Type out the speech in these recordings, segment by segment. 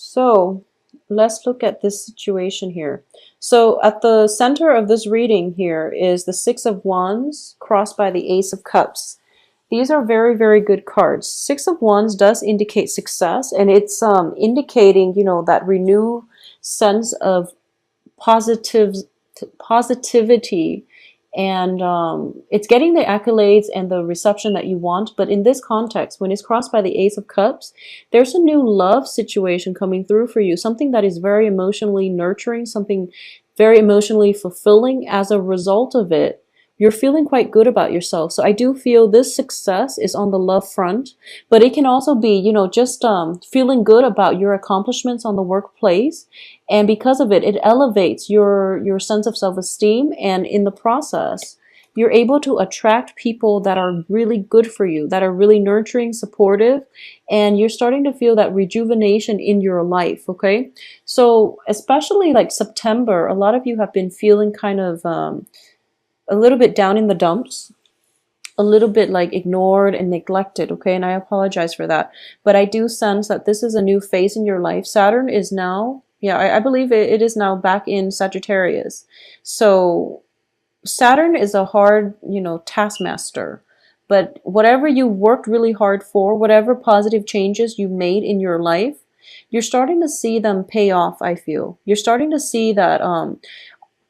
So let's look at this situation here. So at the center of this reading here is the Six of Wands crossed by the Ace of Cups. These are very, very good cards. Six of Wands does indicate success, and it's indicating, that renewed sense of positive positivity, and it's getting the accolades and the reception that you want. But in this context, when it's crossed by the Ace of Cups, there's a new love situation coming through for you, something that is very emotionally nurturing, something very emotionally fulfilling. As a result of it, you're feeling quite good about yourself. So I do feel this success is on the love front, but it can also be, just feeling good about your accomplishments on the workplace. And because of it, it elevates your sense of self-esteem. And in the process, you're able to attract people that are really good for you, that are really nurturing, supportive, and you're starting to feel that rejuvenation in your life, okay? So especially like September, a lot of you have been feeling kind of a little bit down in the dumps, a little bit like ignored and neglected, okay? And I apologize for that. But I do sense that this is a new phase in your life. Saturn is now, I believe it is now back in Sagittarius. So Saturn is a hard, taskmaster. But whatever you worked really hard for, whatever positive changes you made in your life, you're starting to see them pay off, I feel. You're starting to see that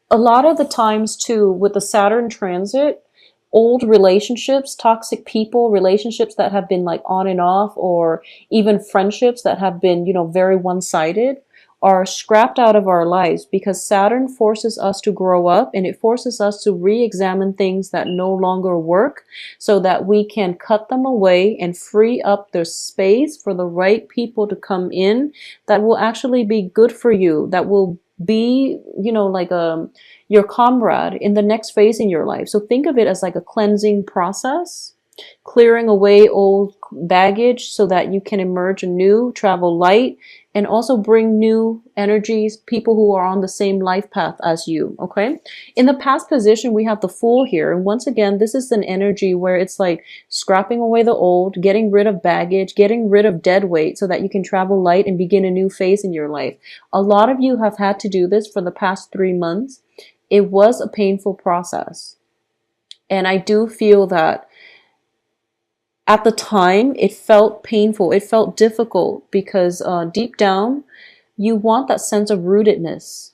a lot of the times too, with the Saturn transit, old relationships, toxic people, relationships that have been like on and off, or even friendships that have been, very one-sided, are scrapped out of our lives, because Saturn forces us to grow up, and it forces us to re-examine things that no longer work, so that we can cut them away and free up the space for the right people to come in that will actually be good for you, that will be, like your comrade in the next phase in your life. So think of it as like a cleansing process, clearing away old baggage so that you can emerge anew, travel light, and also bring new energies, people who are on the same life path as you, okay? In the past position, we have the Fool here. And once again, this is an energy where it's like scrapping away the old, getting rid of baggage, getting rid of dead weight so that you can travel light and begin a new phase in your life. A lot of you have had to do this for the past 3 months. It was a painful process. And I do feel that at the time, it felt painful. It felt difficult because deep down, you want that sense of rootedness.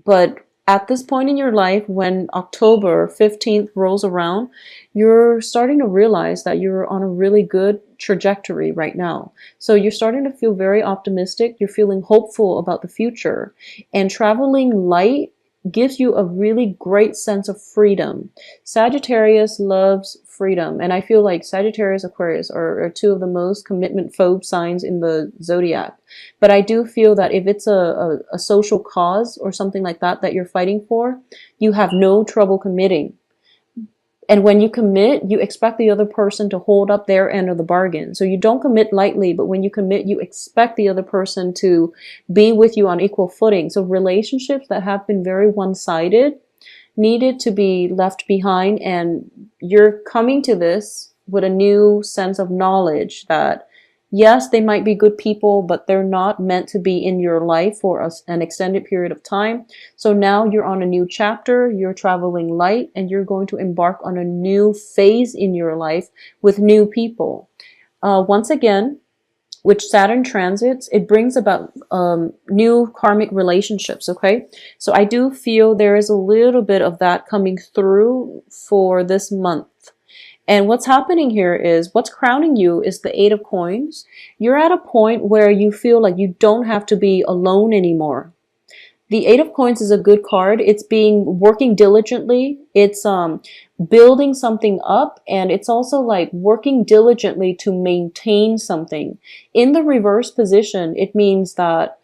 But at this point in your life, when October 15th rolls around, you're starting to realize that you're on a really good trajectory right now. So you're starting to feel very optimistic. You're feeling hopeful about the future. And traveling light gives you a really great sense of freedom. Sagittarius loves freedom, and I feel like Sagittarius, Aquarius are two of the most commitment phobe signs in the zodiac. But I do feel that if it's a social cause or something like that that you're fighting for, you have no trouble committing. And when you commit, you expect the other person to hold up their end of the bargain. So you don't commit lightly, but when you commit, you expect the other person to be with you on equal footing. So relationships that have been very one-sided needed to be left behind, and you're coming to this with a new sense of knowledge that yes, they might be good people, but they're not meant to be in your life for an extended period of time. So now you're on a new chapter, you're traveling light, and you're going to embark on a new phase in your life with new people. Once again, with Saturn transits, it brings about new karmic relationships, okay? So I do feel there is a little bit of that coming through for this month. And what's happening here is, what's crowning you is the Eight of Coins. You're at a point where you feel like you don't have to be alone anymore. The Eight of Coins is a good card. It's working diligently. It's building something up, and it's also like working diligently to maintain something. In the reverse position, it means that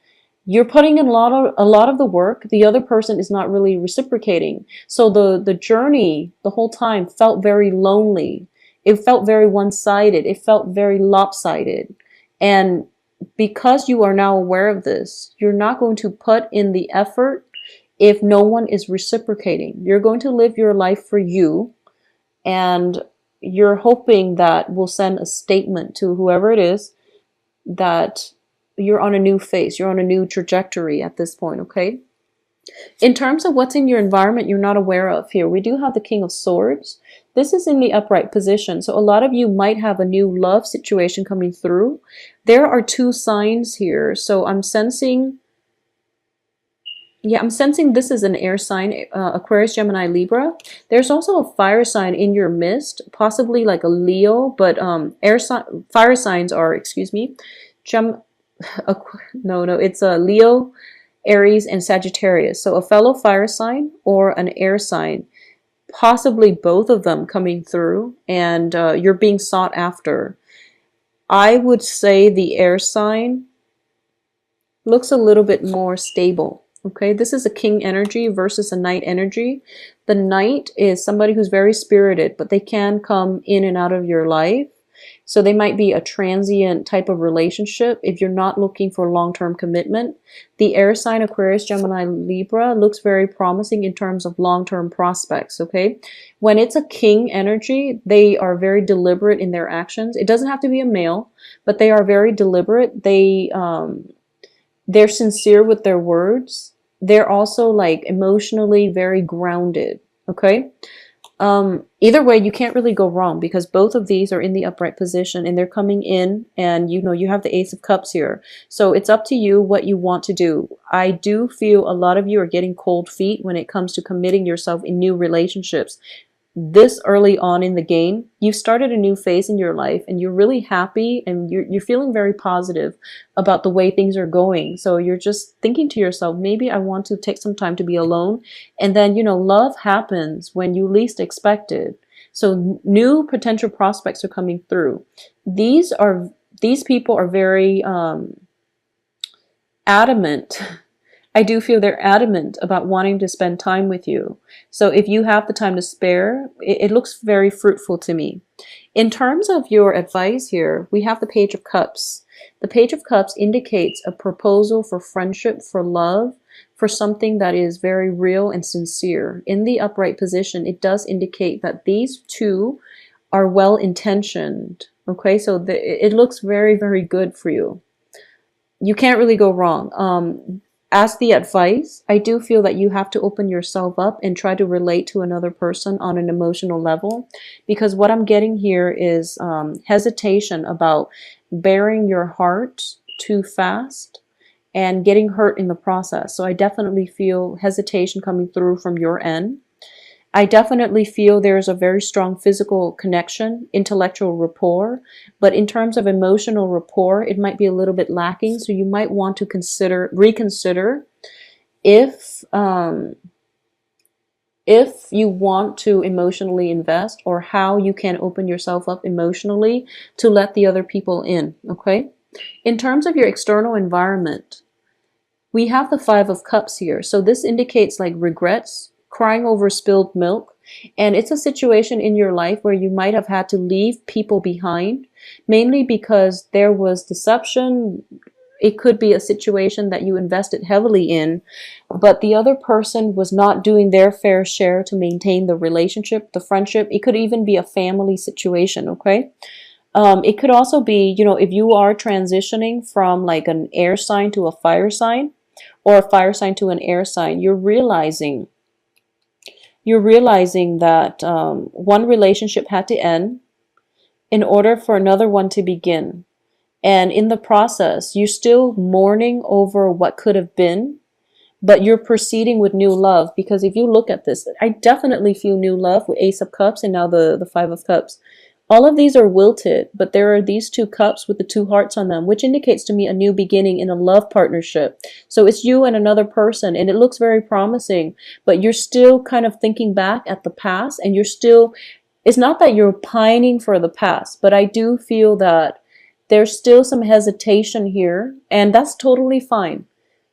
you're putting in a lot of the work. The other person is not really reciprocating. So the journey the whole time felt very lonely. It felt very one-sided. It felt very lopsided. And because you are now aware of this, you're not going to put in the effort if no one is reciprocating. You're going to live your life for you, and you're hoping that will send a statement to whoever it is that you're on a new phase. You're on a new trajectory at this point, okay? In terms of what's in your environment you're not aware of here, we do have the King of Swords. This is in the upright position. So a lot of you might have a new love situation coming through. There are two signs here. So I'm sensing, yeah, I'm sensing this is an air sign, Aquarius, Gemini, Libra. There's also a fire sign in your midst, possibly like a Leo, but fire signs are, excuse me, it's a Leo, Aries, and Sagittarius. So a fellow fire sign or an air sign, possibly both of them coming through, and you're being sought after. I would say the air sign looks a little bit more stable. Okay, this is a king energy versus a knight energy. The knight is somebody who's very spirited, but they can come in and out of your life. So they might be a transient type of relationship if you're not looking for long-term commitment. The air sign Aquarius, Gemini, Libra looks very promising in terms of long-term prospects, okay? When it's a king energy, they are very deliberate in their actions. It doesn't have to be a male, but they are very deliberate. They're sincere with their words. They're also like emotionally very grounded, okay? Either way, you can't really go wrong because both of these are in the upright position and they're coming in, and you know, you have the Ace of Cups here. So it's up to you what you want to do. I do feel a lot of you are getting cold feet when it comes to committing yourself in new relationships. This early on in the game, you've started a new phase in your life and you're really happy and you're feeling very positive about the way things are going. So you're just thinking to yourself, maybe I want to take some time to be alone. And then, you know, love happens when you least expect it. So new potential prospects are coming through. These people are very adamant. I do feel they're adamant about wanting to spend time with you. So if you have the time to spare, it looks very fruitful to me. In terms of your advice here, we have the Page of Cups. The Page of Cups indicates a proposal for friendship, for love, for something that is very real and sincere. In the upright position, it does indicate that these two are well-intentioned. Okay, so it looks very, very good for you. You can't really go wrong. As the advice, I do feel that you have to open yourself up and try to relate to another person on an emotional level, because what I'm getting here is hesitation about bearing your heart too fast and getting hurt in the process. So I definitely feel hesitation coming through from your end. I definitely feel there's a very strong physical connection, intellectual rapport, but in terms of emotional rapport, it might be a little bit lacking. So you might want to reconsider if you want to emotionally invest, or how you can open yourself up emotionally to let the other people in, okay? In terms of your external environment, we have the Five of Cups here. So this indicates like regrets, crying over spilled milk, and it's a situation in your life where you might have had to leave people behind, mainly because there was deception. It could be a situation that you invested heavily in, but the other person was not doing their fair share to maintain the relationship, the friendship. It could even be a family situation, okay? It could also be, you know, if you are transitioning from like an air sign to a fire sign, or a fire sign to an air sign, you're realizing that one relationship had to end in order for another one to begin. And in the process, you're still mourning over what could have been, but you're proceeding with new love. Because if you look at this, I definitely feel new love with Ace of Cups and now the Five of Cups. All of these are wilted, but there are these two cups with the two hearts on them, which indicates to me a new beginning in a love partnership. So it's you and another person, and it looks very promising, but you're still kind of thinking back at the past, and it's not that you're pining for the past, but I do feel that there's still some hesitation here, and that's totally fine.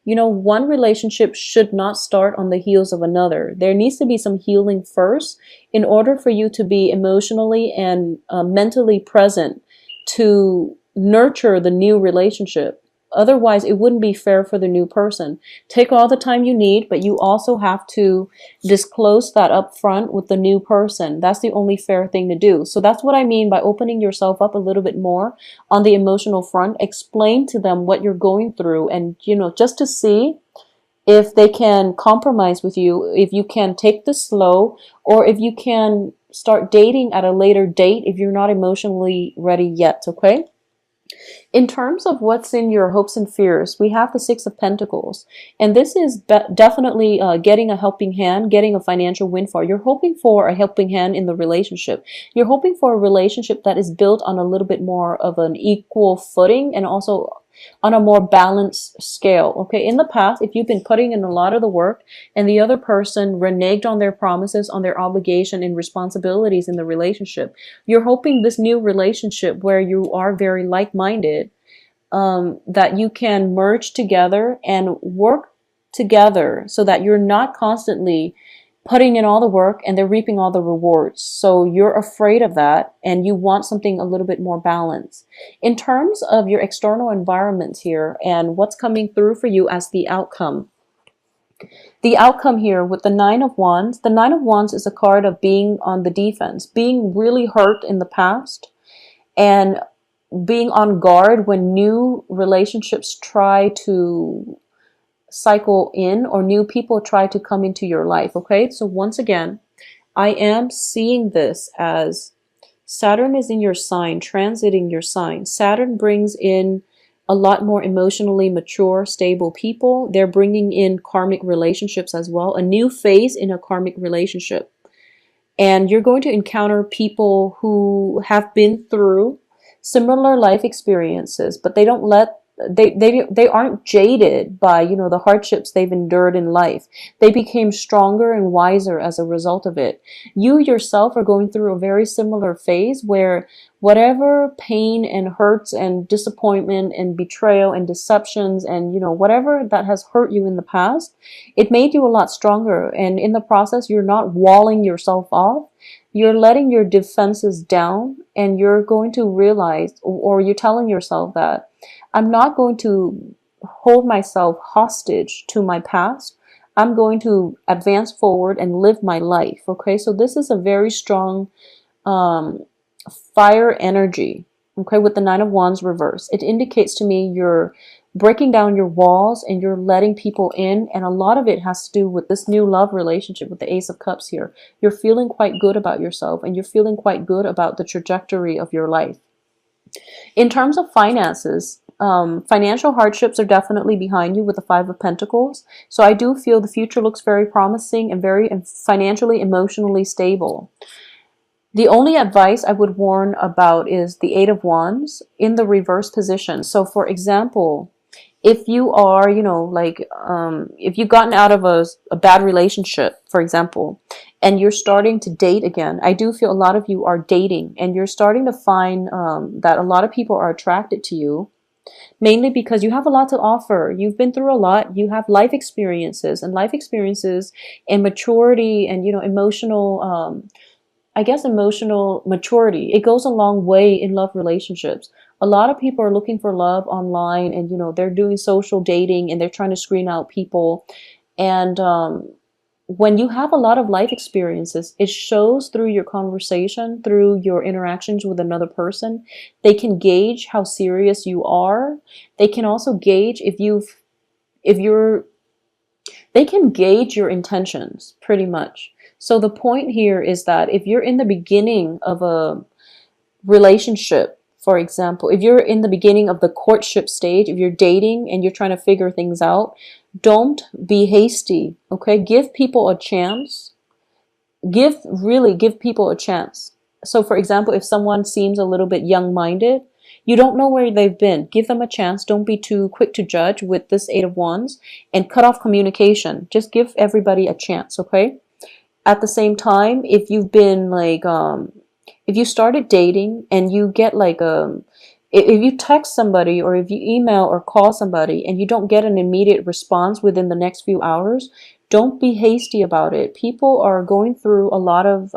You know, one relationship should not start on the heels of another. There needs to be some healing first in order for you to be emotionally and mentally present to nurture the new relationship. otherwise it wouldn't be fair for the new person. Take all the time you need, but you also have to disclose that up front with the new person. That's the only fair thing to do. So that's what I mean by opening yourself up a little bit more on the emotional front. Explain to them what you're going through, and just to see if they can compromise with you, if you can take this slow, or if you can start dating at a later date if you're not emotionally ready yet, okay? In terms of what's in your hopes and fears, we have the Six of Pentacles. And this is definitely getting a helping hand, getting a financial windfall. You're hoping for a helping hand in the relationship. You're hoping for a relationship that is built on a little bit more of an equal footing and also on a more balanced scale. Okay, in the past, if you've been putting in a lot of the work and the other person reneged on their promises, on their obligation and responsibilities in the relationship, you're hoping this new relationship where you are very like-minded, that you can merge together and work together so that you're not constantly putting in all the work and they're reaping all the rewards. So you're afraid of that and you want something a little bit more balanced. In terms of your external environment here and what's coming through for you as the outcome. The outcome here with the Nine of Wands. The Nine of Wands is a card of being on the defense, being really hurt in the past, and being on guard when new relationships try to cycle in or new people try to come into your life. Okay, so once again, I am seeing this as Saturn is in your sign, transiting your sign. Saturn brings in a lot more emotionally mature, stable people. They're bringing in karmic relationships as well, a new phase in a karmic relationship. And you're going to encounter people who have been through similar life experiences, but they don't let they aren't jaded by the hardships they've endured in life. They became stronger and wiser as a result of it. You yourself are going through a very similar phase where whatever pain and hurts and disappointment and betrayal and deceptions and whatever that has hurt you in the past, it made you a lot stronger, and in the process you're not walling yourself off. You're letting your defenses down, and you're going to realize, or you're telling yourself that I'm not going to hold myself hostage to my past. I'm going to advance forward and live my life. Okay, so this is a very strong fire energy. Okay, with the Nine of Wands reverse, it indicates to me you're breaking down your walls and you're letting people in, and a lot of it has to do with this new love relationship with the Ace of Cups here. You're feeling quite good about yourself, and you're feeling quite good about the trajectory of your life. In terms of finances, financial hardships are definitely behind you with the Five of Pentacles. So I do feel the future looks very promising and very financially, emotionally stable. The only advice I would warn about is the Eight of Wands in the reverse position. So for example, if you are, if you've gotten out of a bad relationship, for example, and you're starting to date again, I do feel a lot of you are dating, and you're starting to find that a lot of people are attracted to you, mainly because you have a lot to offer. You've been through a lot. You have life experiences, and maturity and, emotional, emotional maturity. It goes a long way in love relationships. A lot of people are looking for love online, and they're doing social dating and they're trying to screen out people. And when you have a lot of life experiences, it shows through your conversation, through your interactions with another person. They can gauge how serious you are. They can also gauge they can gauge your intentions pretty much. So the point here is that if you're in the beginning of a relationship, for example, if you're in the beginning of the courtship stage, if you're dating and you're trying to figure things out, don't be hasty, okay? Give people a chance. Really give people a chance. So for example, if someone seems a little bit young-minded, you don't know where they've been. Give them a chance. Don't be too quick to judge with this Eight of Wands, and cut off communication. Just give everybody a chance, okay? At the same time, if you've been if you started dating and you get if you text somebody or if you email or call somebody and you don't get an immediate response within the next few hours, don't be hasty about it. People are going through a lot of,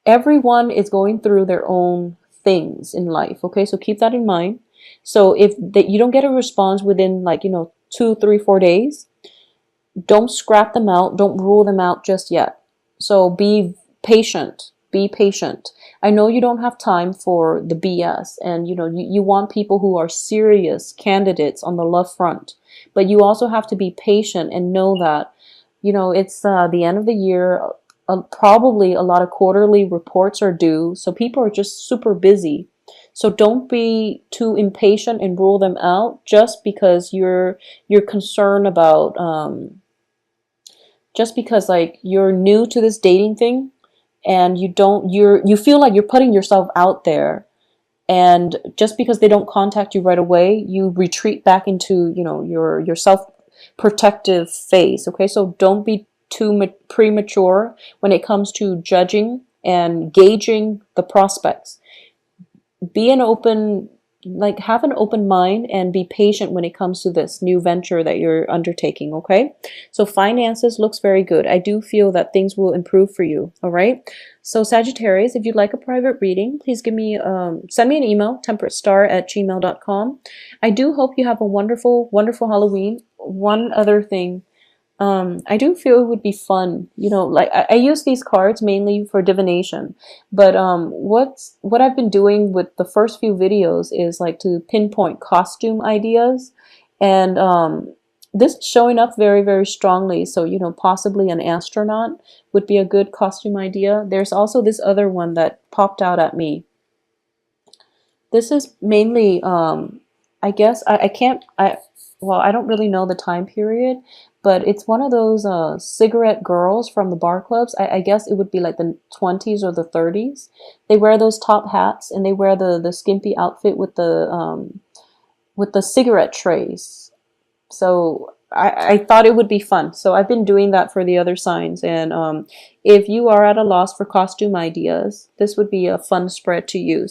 everyone is going through their own things in life. Okay, so keep that in mind. So if that you don't get a response within like, 2, 3, 4 days, don't scrap them out. Don't rule them out just yet. So be patient. Be patient. I know you don't have time for the BS, and you want people who are serious candidates on the love front, but you also have to be patient and know that it's the end of the year. Probably a lot of quarterly reports are due, so people are just super busy. So don't be too impatient and rule them out just because you're concerned about just because like you're new to this dating thing, and you feel like you're putting yourself out there, and just because they don't contact you right away, you retreat back into your self protective phase. Okay, so don't be too premature when it comes to judging and gauging the prospects. Be an open like have an open mind and be patient when it comes to this new venture that you're undertaking. Okay, so finances looks very good. I do feel that things will improve for you. All right, so Sagittarius, if you'd like a private reading, please send me an email, temperatestar@gmail.com. I do hope you have a wonderful Halloween. One other thing, I do feel it would be fun, like I use these cards mainly for divination, but what I've been doing with the first few videos is like to pinpoint costume ideas, and this is showing up very, very strongly. So, possibly an astronaut would be a good costume idea. There's also this other one that popped out at me. This is mainly, I guess, I can't, well, I don't really know the time period, but it's one of those cigarette girls from the bar clubs. I guess it would be like the 20s or the 30s. They wear those top hats, and they wear the skimpy outfit with the cigarette trays. So I thought it would be fun. So I've been doing that for the other signs. And if you are at a loss for costume ideas, this would be a fun spread to use.